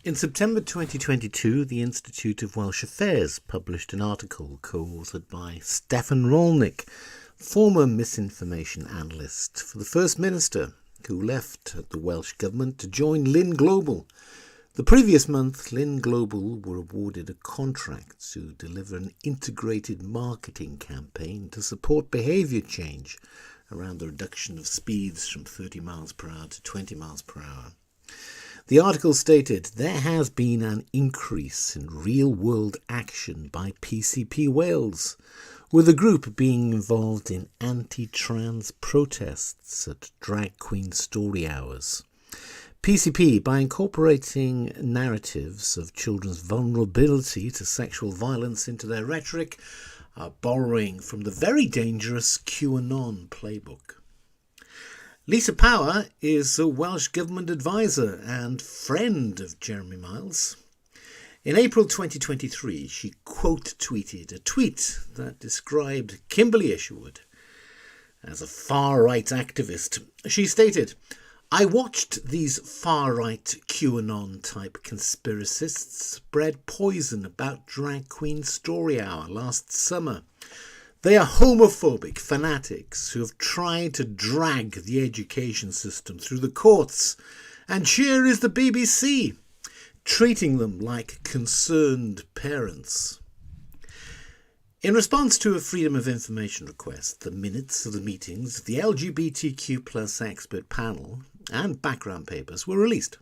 In September 2022, the Institute of Welsh Affairs published an article co-authored by Stefan Rolnick, former misinformation analyst for the First Minister, who left the Welsh Government to join Lyn Global. The previous month, Lyn Global were awarded a contract to deliver an integrated marketing campaign to support behaviour change around the reduction of speeds from 30 miles per hour to 20 miles per hour. The article stated there has been an increase in real-world action by PCP Wales, with the group being involved in anti-trans protests at drag queen story hours. PCP, by incorporating narratives of children's vulnerability to sexual violence into their rhetoric, are borrowing from the very dangerous QAnon playbook. Lisa Power is a Welsh Government advisor and friend of Jeremy Miles. In April 2023, she quote-tweeted a tweet that described Kimberley Isherwood as a far-right activist. She stated, "I watched these far-right QAnon-type conspiracists spread poison about Drag Queen Story Hour last summer. They are homophobic fanatics who have tried to drag the education system through the courts, and here is the BBC, treating them like concerned parents." In response to a Freedom of Information request, the minutes of the meetings of the LGBTQ+ expert panel and background papers were released.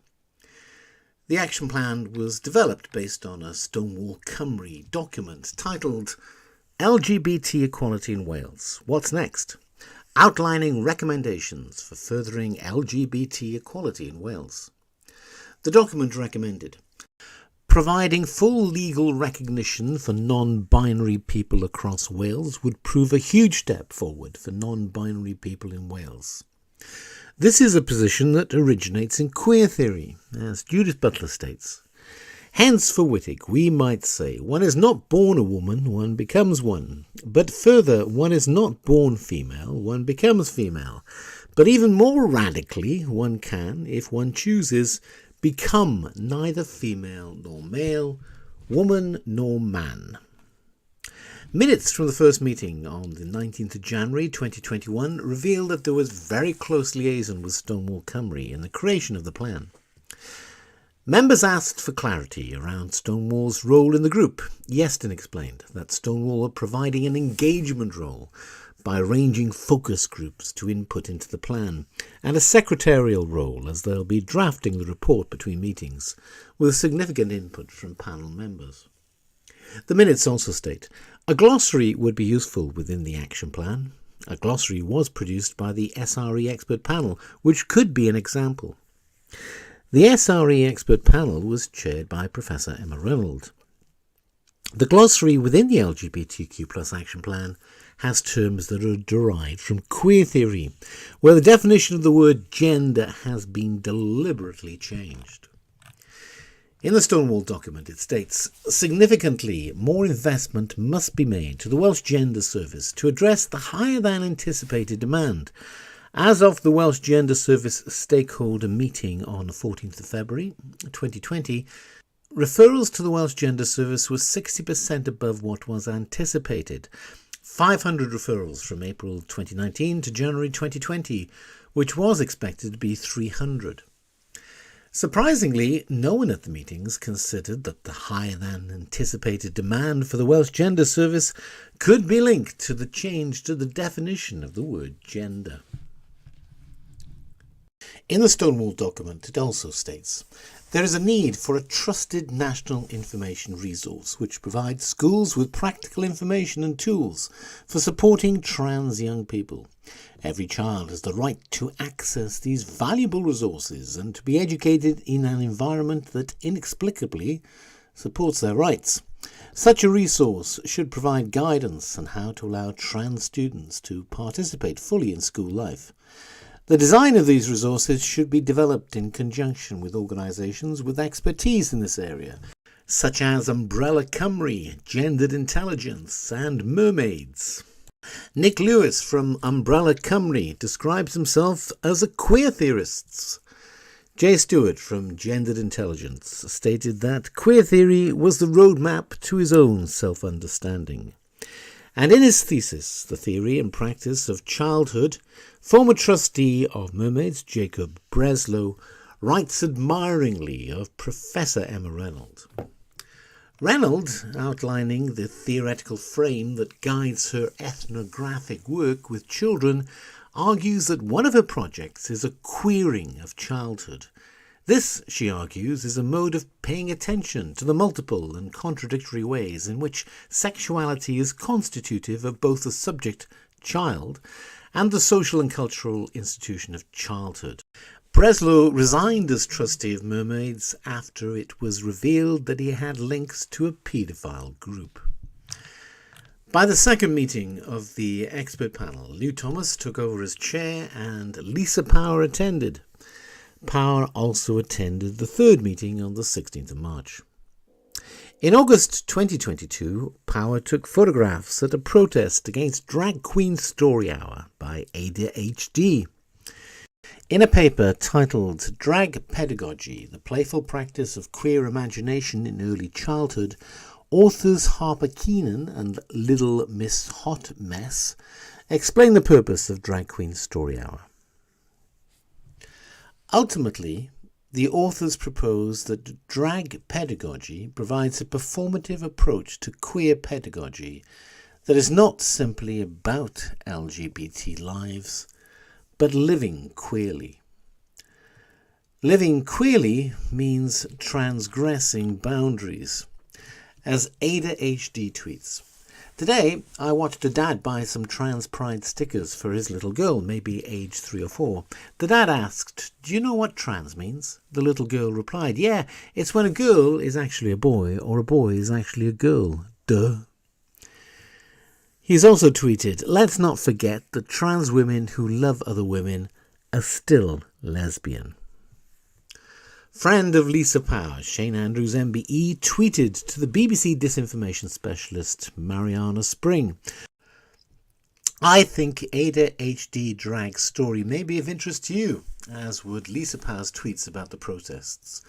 The action plan was developed based on a Stonewall Cymru document titled LGBT Equality in Wales, What's Next? Outlining recommendations for furthering LGBT equality in Wales. The document recommended providing full legal recognition for non-binary people across Wales would prove a huge step forward for non-binary people in Wales. This is a position that originates in queer theory, as Judith Butler states. Hence, for Wittig, we might say, one is not born a woman, one becomes one. But further, one is not born female, one becomes female. But even more radically, one can, if one chooses, become neither female nor male, woman nor man. Minutes from the first meeting on the 19th of January 2021 revealed that there was very close liaison with Stonewall Cymru in the creation of the plan. Members asked for clarity around Stonewall's role in the group. Yeston explained that Stonewall are providing an engagement role by arranging focus groups to input into the plan, and a secretarial role as they'll be drafting the report between meetings, with significant input from panel members. The minutes also state, a glossary would be useful within the action plan. A glossary was produced by the SRE expert panel, which could be an example. The SRE expert panel was chaired by Professor Emma Reynolds. The glossary within the LGBTQ+ action plan has terms that are derived from queer theory, where the definition of the word gender has been deliberately changed. In the Stonewall document it states, significantly more investment must be made to the Welsh Gender Service to address the higher than anticipated demand. As of the Welsh Gender Service stakeholder meeting on the 14th of February 2020, referrals to the Welsh Gender Service were 60% above what was anticipated. 500 referrals from April 2019 to January 2020, which was expected to be 300. Surprisingly, no one at the meetings considered that the higher than anticipated demand for the Welsh Gender Service could be linked to the change to the definition of the word gender. In the Stonewall document, it also states, there is a need for a trusted national information resource which provides schools with practical information and tools for supporting trans young people. Every child has the right to access these valuable resources and to be educated in an environment that inexplicably supports their rights. Such a resource should provide guidance on how to allow trans students to participate fully in school life. The design of these resources should be developed in conjunction with organisations with expertise in this area, such as Umbrella Cymru, Gendered Intelligence and Mermaids. Nick Lewis from Umbrella Cymru describes himself as a queer theorist. Jay Stewart from Gendered Intelligence stated that queer theory was the roadmap to his own self-understanding. And in his thesis, The Theory and Practice of Childhood, former trustee of Mermaids Jacob Breslow writes admiringly of Professor Emma Reynolds. Reynolds, outlining the theoretical frame that guides her ethnographic work with children, argues that one of her projects is a queering of childhood. This, she argues, is a mode of paying attention to the multiple and contradictory ways in which sexuality is constitutive of both the subject, child, and the social and cultural institution of childhood. Breslow resigned as trustee of Mermaids after it was revealed that he had links to a paedophile group. By the second meeting of the expert panel, Lou Thomas took over as chair and Lisa Power attended. Power also attended the third meeting on the 16th of March. In August 2022, Power took photographs at a protest against Drag Queen Story Hour by Ada HD. In a paper titled Drag Pedagogy, the Playful Practice of Queer Imagination in Early Childhood, authors Harper Keenan and Little Miss Hot Mess explain the purpose of Drag Queen Story Hour. Ultimately, the authors propose that drag pedagogy provides a performative approach to queer pedagogy that is not simply about LGBT lives, but living queerly. Living queerly means transgressing boundaries. As Ada HD tweets, "Today I watched a dad buy some trans pride stickers for his little girl, maybe age 3 or 4. The dad asked, 'Do you know what trans means?' The little girl replied, 'Yeah, it's when a girl is actually a boy or a boy is actually a girl. Duh.' He's also tweeted, 'Let's not forget that trans women who love other women are still lesbian.' Friend of Lisa Power, Shane Andrews MBE, tweeted to the BBC disinformation specialist Mariana Spring, 'I think Ada HD Drag's story may be of interest to you, as would Lisa Power's tweets about the protests.'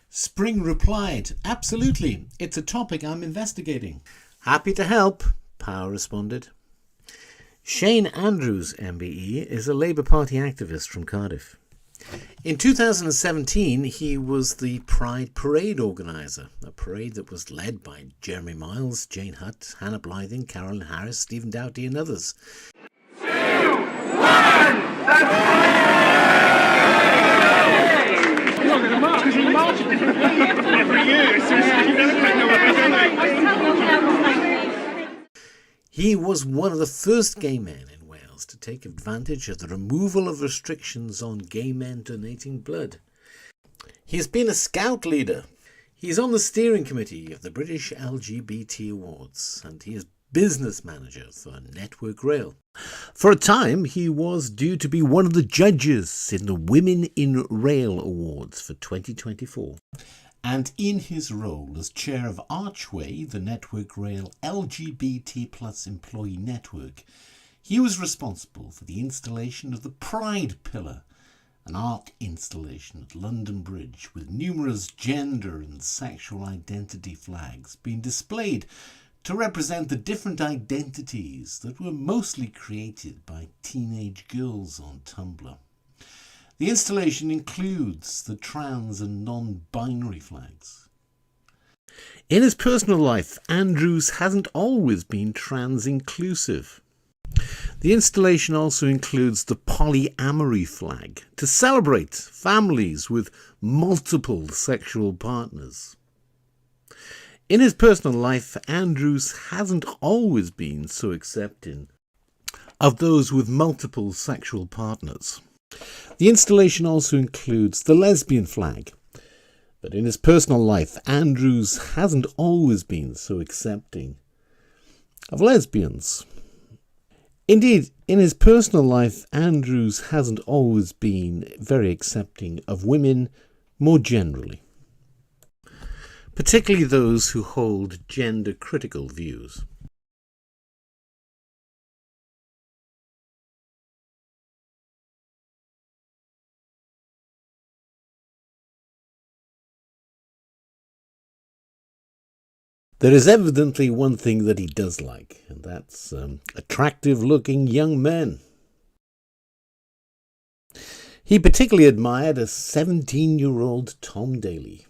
Spring replied, 'Absolutely, it's a topic I'm investigating.' 'Happy to help,' Power responded. Shane Andrews MBE is a Labour Party activist from Cardiff. In 2017, he was the Pride Parade organiser, a parade that was led by Jeremy Miles, Jane Hutt, Hannah Blything, Carolyn Harris, Stephen Doughty and others. 2, 1, He was one of the first gay men in Wales to take advantage of the removal of restrictions on gay men donating blood. He has been a scout leader. He is on the steering committee of the British LGBT Awards, and he is business manager for Network Rail. For a time, he was due to be one of the judges in the Women in Rail Awards for 2024. And in his role as chair of Archway, the Network Rail LGBT plus employee network, he was responsible for the installation of the Pride Pillar, an art installation at London Bridge with numerous gender and sexual identity flags being displayed to represent the different identities that were mostly created by teenage girls on Tumblr. The installation includes the trans and non-binary flags. In his personal life, Andrews hasn't always been trans-inclusive. The installation also includes the polyamory flag to celebrate families with multiple sexual partners. In his personal life, Andrews hasn't always been so accepting of those with multiple sexual partners. The installation also includes the lesbian flag, but in his personal life, Andrews hasn't always been so accepting of lesbians. Indeed, in his personal life, Andrews hasn't always been very accepting of women more generally, particularly those who hold gender-critical views. There is evidently one thing that he does like, and that's attractive-looking young men. He particularly admired a 17-year-old Tom Daly.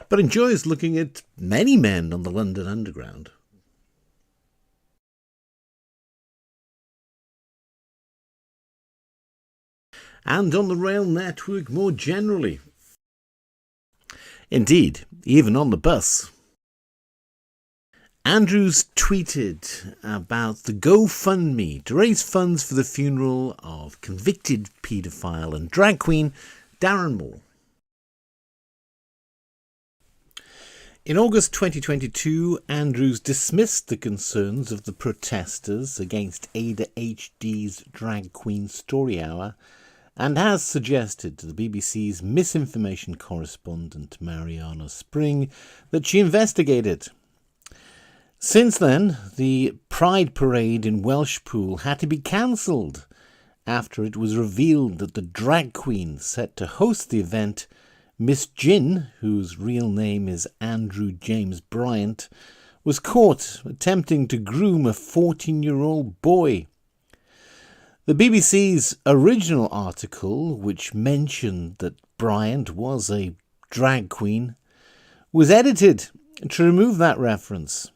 But enjoys looking at many men on the London Underground. And on the rail network more generally. Indeed, even on the bus. Andrews tweeted about the GoFundMe to raise funds for the funeral of convicted paedophile and drag queen Darren Moore. In August 2022, Andrews dismissed the concerns of the protesters against Ada HD's Drag Queen Story Hour and has suggested to the BBC's Misinformation correspondent Mariana Spring that she investigate it. Since then, the Pride Parade in Welshpool had to be cancelled after it was revealed that the drag queen set to host the event, Miss Gin, whose real name is Andrew James Bryant, was caught attempting to groom a 14-year-old boy. The BBC's original article, which mentioned that Bryant was a drag queen, was edited to remove that reference.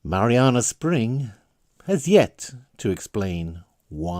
Mariana Spring has yet to explain why.